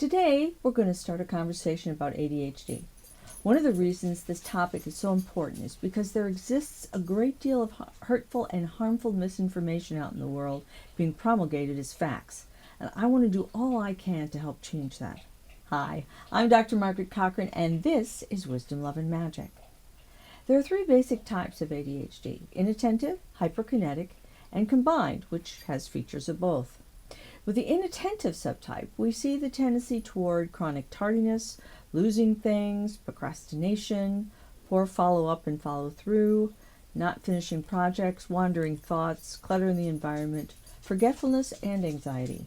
Today, we're going to start a conversation about ADHD. One of the reasons this topic is so important is because there exists a great deal of hurtful and harmful misinformation out in the world being promulgated as facts, and I want to do all I can to help change that. Hi, I'm Dr. Margaret Cochran, and this is Wisdom, Love, and Magic. There are three basic types of ADHD: inattentive, hyperkinetic, and combined, which has features of both. With the inattentive subtype, we see the tendency toward chronic tardiness, losing things, procrastination, poor follow-up and follow-through, not finishing projects, wandering thoughts, clutter in the environment, forgetfulness, and anxiety.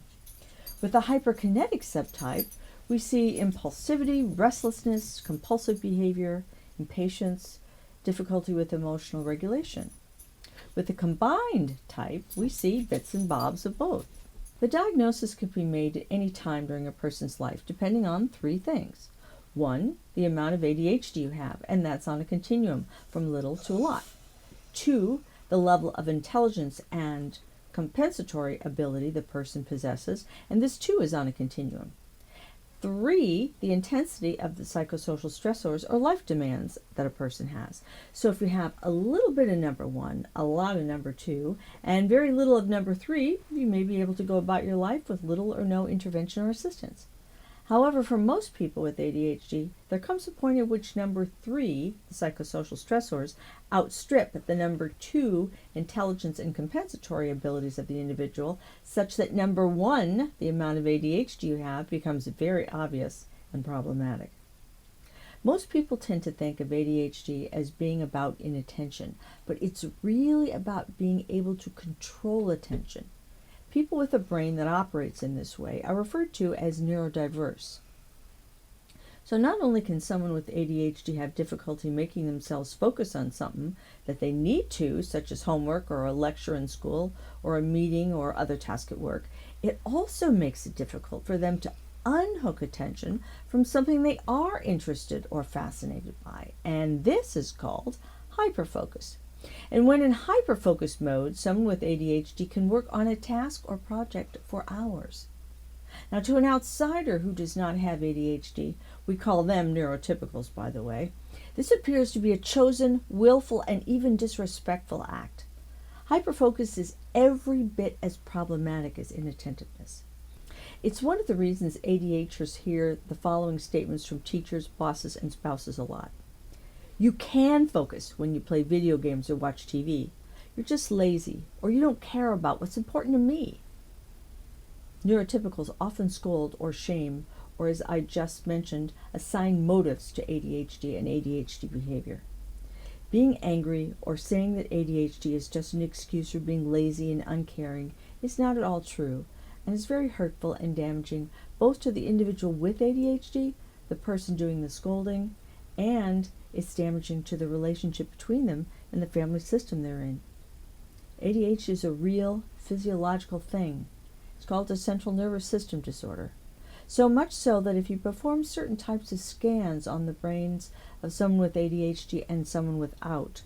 With the hyperkinetic subtype, we see impulsivity, restlessness, compulsive behavior, impatience, difficulty with emotional regulation. With the combined type, we see bits and bobs of both. The diagnosis can be made at any time during a person's life, depending on three things. 1, the amount of ADHD you have, and that's on a continuum from little to a lot. 2, the level of intelligence and compensatory ability the person possesses, and this too is on a continuum. 3, the intensity of the psychosocial stressors or life demands that a person has. So if you have a little bit of number 1, a lot of number 2, and very little of number 3, you may be able to go about your life with little or no intervention or assistance. However, for most people with ADHD, there comes a point at which number 3, the psychosocial stressors, outstrip the number 2, intelligence and compensatory abilities of the individual, such that number 1, the amount of ADHD you have, becomes very obvious and problematic. Most people tend to think of ADHD as being about inattention, but it's really about being able to control attention. People with a brain that operates in this way are referred to as neurodiverse. So not only can someone with ADHD have difficulty making themselves focus on something that they need to, such as homework or a lecture in school or a meeting or other task at work, it also makes it difficult for them to unhook attention from something they are interested or fascinated by. And this is called hyperfocus. And when in hyperfocus mode, someone with ADHD can work on a task or project for hours. Now, to an outsider who does not have ADHD, we call them neurotypicals, by the way, this appears to be a chosen, willful, and even disrespectful act. Hyperfocus is every bit as problematic as inattentiveness. It's one of the reasons ADHDers hear the following statements from teachers, bosses, and spouses a lot. You can focus when you play video games or watch TV. You're just lazy, or you don't care about what's important to me. Neurotypicals often scold or shame, or as I just mentioned, assign motives to ADHD and ADHD behavior. Being angry or saying that ADHD is just an excuse for being lazy and uncaring is not at all true, and is very hurtful and damaging both to the individual with ADHD, the person doing the scolding, and it's damaging to the relationship between them and the family system they're in. ADHD is a real physiological thing. It's called a central nervous system disorder. So much so that if you perform certain types of scans on the brains of someone with ADHD and someone without,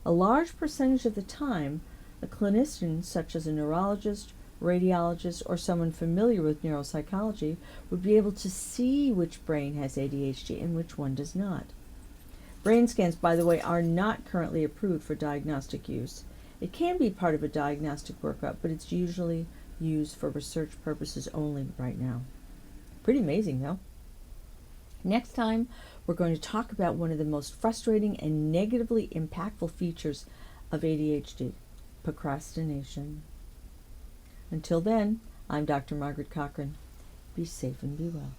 a large percentage of the time, a clinician such as a neurologist, radiologist, or someone familiar with neuropsychology would be able to see which brain has ADHD and which one does not. Brain scans, by the way, are not currently approved for diagnostic use. It can be part of a diagnostic workup, but it's usually used for research purposes only right now. Pretty amazing, though. Next time, we're going to talk about one of the most frustrating and negatively impactful features of ADHD, procrastination. Until then, I'm Dr. Margaret Cochran. Be safe and be well.